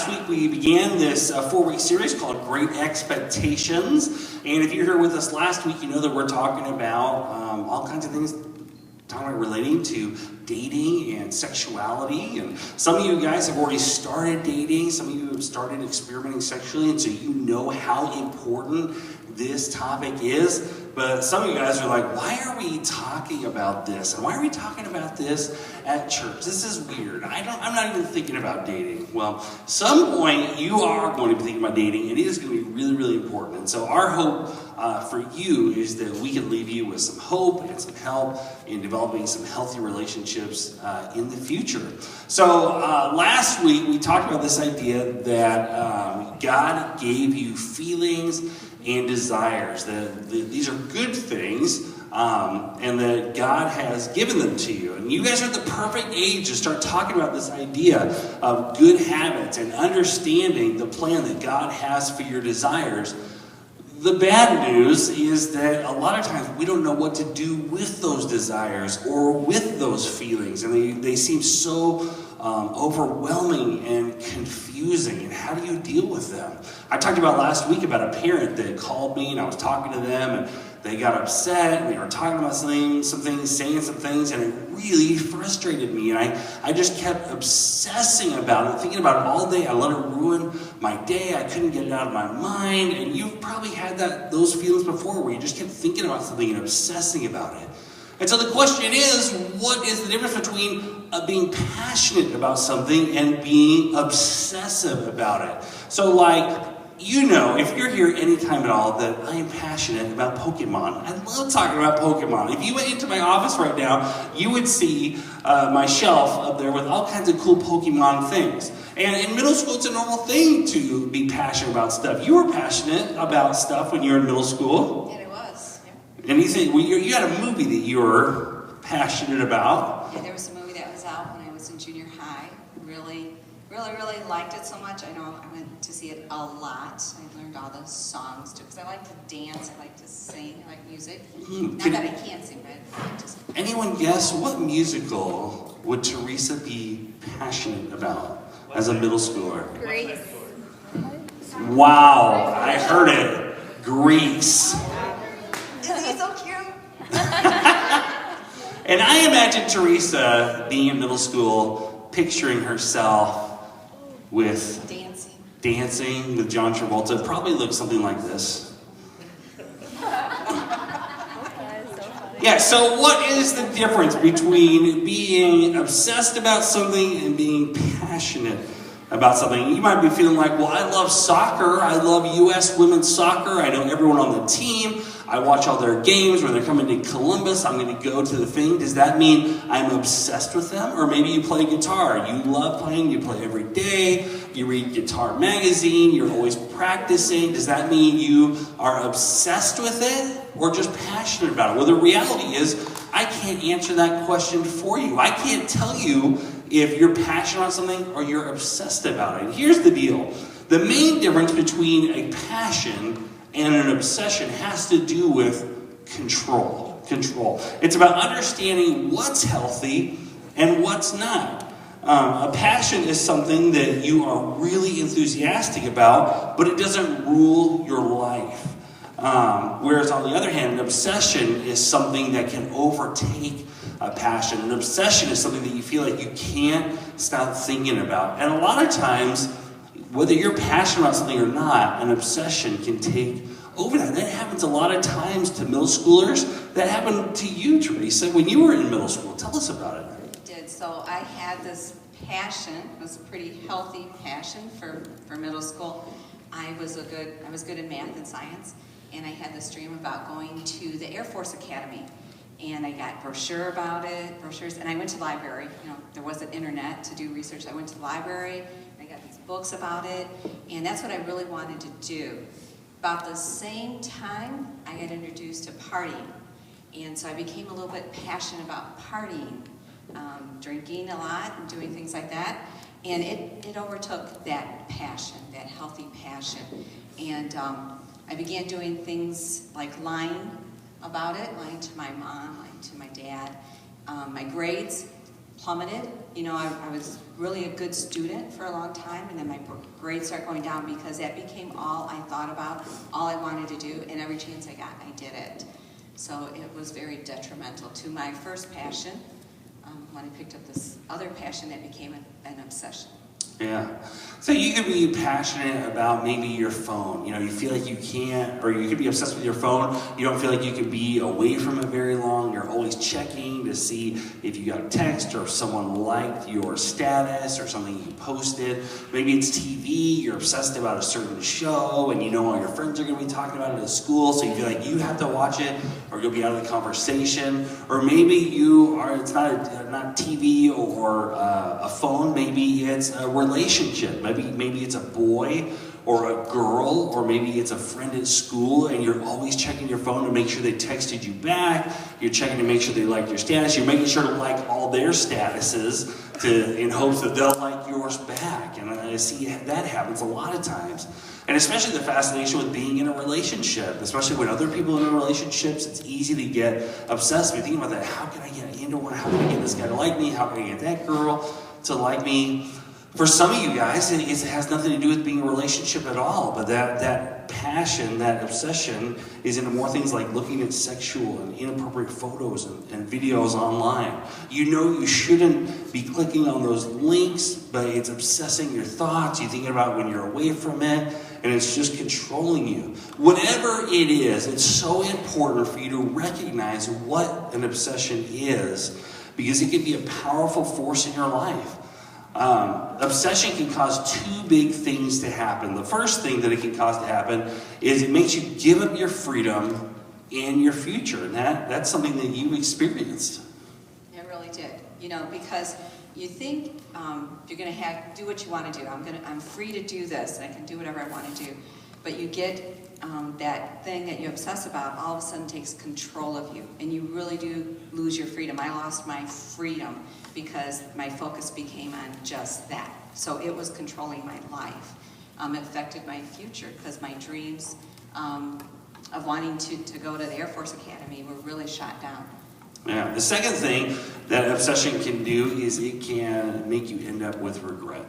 last week we began this 4-week series called Great Expectations. And if you're here with us last week, you know that we're talking about all kinds of things, talking about relating to dating and sexuality. And some of you guys have already started dating. Some of you have started experimenting sexually. And so you know how important this topic is. But some of you guys are like, why are we talking about this? And why are we talking about this at church? This is weird. I'm not even thinking about dating. Well, some point you are going to be thinking about dating. It is going to be really, really important. And so our hope for you is that we can leave you with some hope and some help in developing some healthy relationships in the future. So last week we talked about this idea that God gave you feelings and desires, that these are good things, and that God has given them to you. And you guys are at the perfect age to start talking about this idea of good habits and understanding the plan that God has for your desires. The bad news is that a lot of times we don't know what to do with those desires or with those feelings, and they seem so overwhelming and confusing. And how do you deal with them? I talked about last week about a parent that called me, and I was talking to them, and they got upset, and they were talking about some things, saying some things, and it really frustrated me. And I just kept obsessing about it, thinking about it all day. I let it ruin my day. I couldn't get it out of my mind. And you've probably had those feelings before, where you just kept thinking about something and obsessing about it. And so the question is, what is the difference between being passionate about something and being obsessive about it? So if you're here anytime at all, that I am passionate about Pokemon. I love talking about Pokemon. If you went into my office right now, you would see my shelf up there with all kinds of cool Pokemon things. And in middle school, it's a normal thing to be passionate about stuff. You were passionate about stuff when you were in middle school. Yeah, it was. Yeah. And you had a movie that you were passionate about. Yeah, there was a movie that was out when I was in junior high. Really liked it so much. I know I went to see it a lot. I learned all the songs too, because I like to dance, I like to sing, I like music. Not that I can't sing, but I like to sing. Anyone guess what musical would Teresa be passionate about as a middle schooler? Grease. Wow, I heard it. Grease. Isn't he so cute? And I imagine Teresa being in middle school, picturing herself with dancing with John Travolta. It probably looks something like this. Yeah, so what is the difference between being obsessed about something and being passionate about something? You might be feeling like, well, I love soccer. I love U.S. women's soccer. I know everyone on the team. I watch all their games when they're coming to Columbus. I'm going to go to the thing. Does that mean I'm obsessed with them? Or maybe you play guitar. You love playing. You play every day. You read Guitar Magazine. You're always practicing. Does that mean you are obsessed with it or just passionate about it? Well, the reality is I can't answer that question for you. I can't tell you if you're passionate about something or you're obsessed about it. Here's the deal. The main difference between a passion and an obsession has to do with control. It's about understanding what's healthy and what's not. A passion is something that you are really enthusiastic about, but it doesn't rule your life. Whereas on the other hand, an obsession is something that can overtake a passion. An obsession is something that you feel like you can't stop thinking about. And a lot of times, whether you're passionate about something or not, an obsession can take over that. That happens a lot of times to middle schoolers. That happened to you, Teresa, when you were in middle school. Tell us about it. It did. So I had this passion. It was a pretty healthy passion for middle school. I was good in math and science, and I had this dream about going to the Air Force Academy. And I got brochures, and I went to the library. There wasn't internet to do research. I went to the library, and I got these books about it, and that's what I really wanted to do. About the same time, I got introduced to partying, and so I became a little bit passionate about partying, drinking a lot and doing things like that, and it overtook that passion, that healthy passion, and I began doing things like lying about it, lying to my mom, lying to my dad. My grades plummeted you know, I was really a good student for a long time, and then my grades started going down because that became all I thought about, all I wanted to do, and every chance I got, I did it. So it was very detrimental to my first passion when I picked up this other passion that became an obsession. Yeah. So you could be passionate about maybe your phone. You know, you feel like you can't, or you could be obsessed with your phone. You don't feel like you can be away from it very long. You're always checking to see if you got a text or if someone liked your status or something you posted. Maybe it's TV. You're obsessed about a certain show and you know all your friends are going to be talking about it at school, so you feel like you have to watch it or you'll be out of the conversation. Or maybe it's not TV or a phone. Maybe it's a relationship. Maybe it's a boy or a girl, or maybe it's a friend at school, and you're always checking your phone to make sure they texted you back. You're checking to make sure they liked your status. You're making sure to like all their statuses in hopes that they'll like yours back. And I see that happens a lot of times. And especially the fascination with being in a relationship, especially when other people are in relationships, it's easy to get obsessed with thinking about that. How can I get into one? How can I get this guy to like me? How can I get that girl to like me? For some of you guys, it has nothing to do with being in a relationship at all, but that passion, that obsession is into more things like looking at sexual and inappropriate photos and videos online. You know you shouldn't be clicking on those links, but it's obsessing your thoughts. You're thinking about when you're away from it, and it's just controlling you. Whatever it is, it's so important for you to recognize what an obsession is, because it can be a powerful force in your life. Obsession can cause two big things to happen. The first thing that it can cause to happen is it makes you give up your freedom and your future. And that's something that you experienced. It really did. You know, because you think you're going to do what you want to do. I'm free to do this, and I can do whatever I want to do. But you get that thing that you obsess about all of a sudden takes control of you, and you really do lose your freedom. I lost my freedom because my focus became on just that. So it was controlling my life. It affected my future because my dreams of wanting to go to the Air Force Academy were really shot down. Yeah. The second thing that obsession can do is it can make you end up with regret.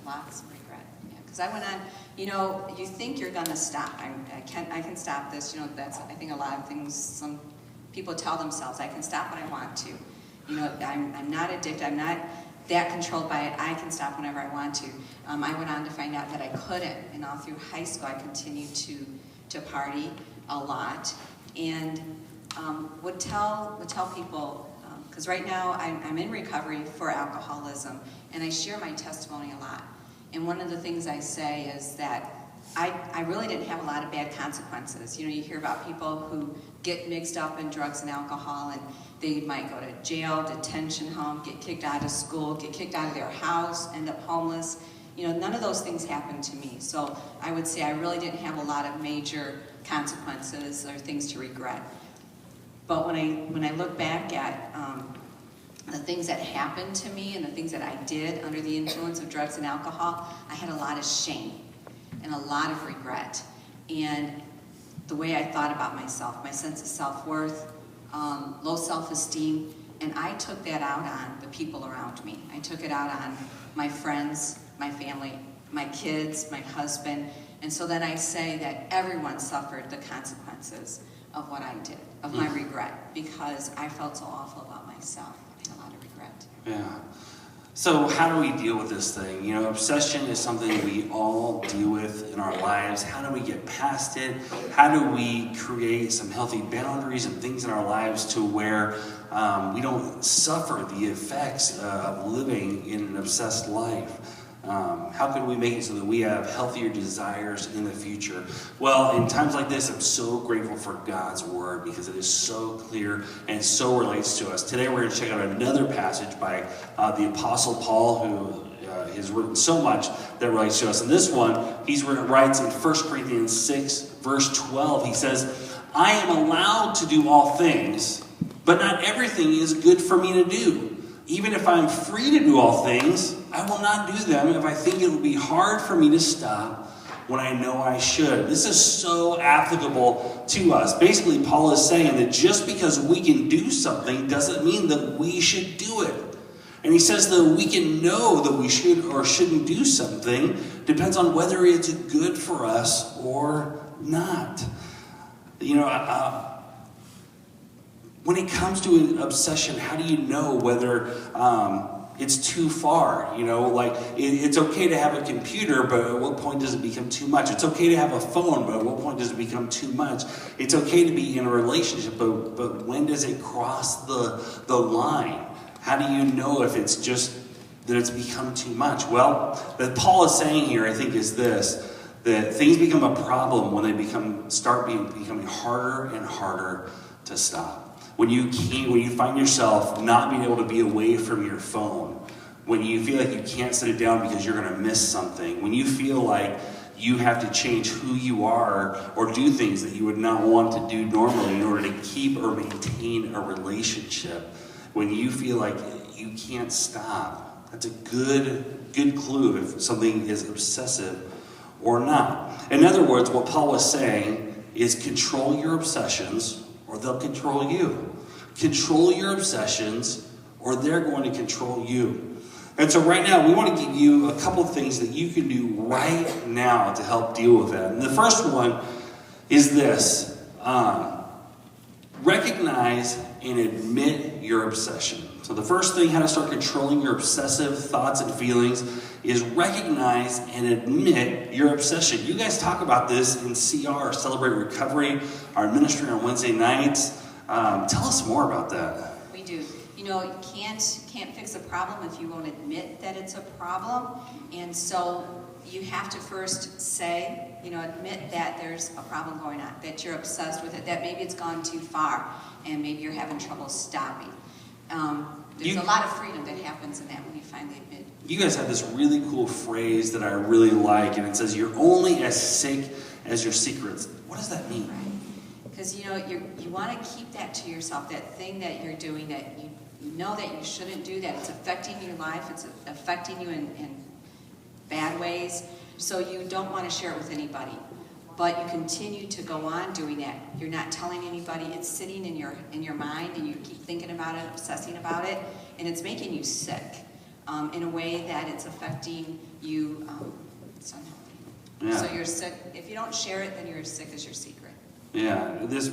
Lots of regret. Yeah. Because I went on, you know, you think you're going to stop. I can stop this. You know, that's, I think, a lot of things some people tell themselves. I can stop when I want to. You know, I'm not addicted. I'm not that controlled by it. I can stop whenever I want to. I went on to find out that I couldn't. And all through high school, I continued to party a lot, and would tell people, because right now I'm in recovery for alcoholism, and I share my testimony a lot. And one of the things I say is that I really didn't have a lot of bad consequences. You know, you hear about people who get mixed up in drugs and alcohol, and they might go to jail, detention home, get kicked out of school, get kicked out of their house, end up homeless. You know, none of those things happened to me. So I would say I really didn't have a lot of major consequences or things to regret. But when I look back at the things that happened to me and the things that I did under the influence of drugs and alcohol, I had a lot of shame and a lot of regret. And the way I thought about myself, my sense of self-worth, low self-esteem, and I took that out on the people around me. I took it out on my friends, my family, my kids, my husband, and so then I say that everyone suffered the consequences of what I did, of my regret, because I felt so awful about myself. I had a lot of regret. Yeah. So how do we deal with this thing? You know, obsession is something we all deal with in our lives. How do we get past it? How do we create some healthy boundaries and things in our lives to where we don't suffer the effects of living in an obsessed life? How can we make it so that we have healthier desires in the future? Well, in times like this, I'm so grateful for God's Word because it is so clear and it so relates to us. Today we're going to check out another passage by the Apostle Paul, who has written so much that relates to us. And this one, he writes in 1 Corinthians 6, verse 12, he says, I am allowed to do all things, but not everything is good for me to do. Even if I'm free to do all things, I will not do them if I think it will be hard for me to stop when I know I should. This is so applicable to us. Basically, Paul is saying that just because we can do something doesn't mean that we should do it. And he says that we can know that we should or shouldn't do something depends on whether it's good for us or not. You know, when it comes to an obsession, how do you know whether it's too far? You know, like it's okay to have a computer, but at what point does it become too much? It's okay to have a phone, but at what point does it become too much? It's okay to be in a relationship, but when does it cross the line? How do you know if it's just that it's become too much? Well, what Paul is saying here, I think, is this: that things become a problem when they becoming harder and harder to stop. When you find yourself not being able to be away from your phone, when you feel like you can't set it down because you're going to miss something, when you feel like you have to change who you are or do things that you would not want to do normally in order to keep or maintain a relationship, when you feel like you can't stop, that's a good clue if something is obsessive or not. In other words, what Paul was saying is control your obsessions or they'll control you. Control your obsessions or they're going to control you. And so right now, we want to give you a couple of things that you can do right now to help deal with that. And the first one is this. Recognize and admit your obsession. So the first thing, how to start controlling your obsessive thoughts and feelings, is recognize and admit your obsession. You guys talk about this in CR, Celebrate Recovery, our ministry on Wednesday nights. Tell us more about that. We do. You know, you can't fix a problem if you won't admit that it's a problem. And so you have to first say, admit that there's a problem going on, that you're obsessed with it, that maybe it's gone too far, and maybe you're having trouble stopping. There's a lot of freedom that happens in that when you finally admit. You guys have this really cool phrase that I really like, and it says, "You're only as sick as your secrets." What does that mean? Right. Because, you want to keep that to yourself, that thing that you're doing that you know that you shouldn't do, that it's affecting your life, it's affecting you in bad ways, so you don't want to share it with anybody. But you continue to go on doing that. You're not telling anybody. It's sitting in your mind, and you keep thinking about it, obsessing about it, and it's making you sick in a way that it's affecting you. It's unhealthy. Yeah. So you're sick. If you don't share it, then you're as sick as your secret. Yeah. This.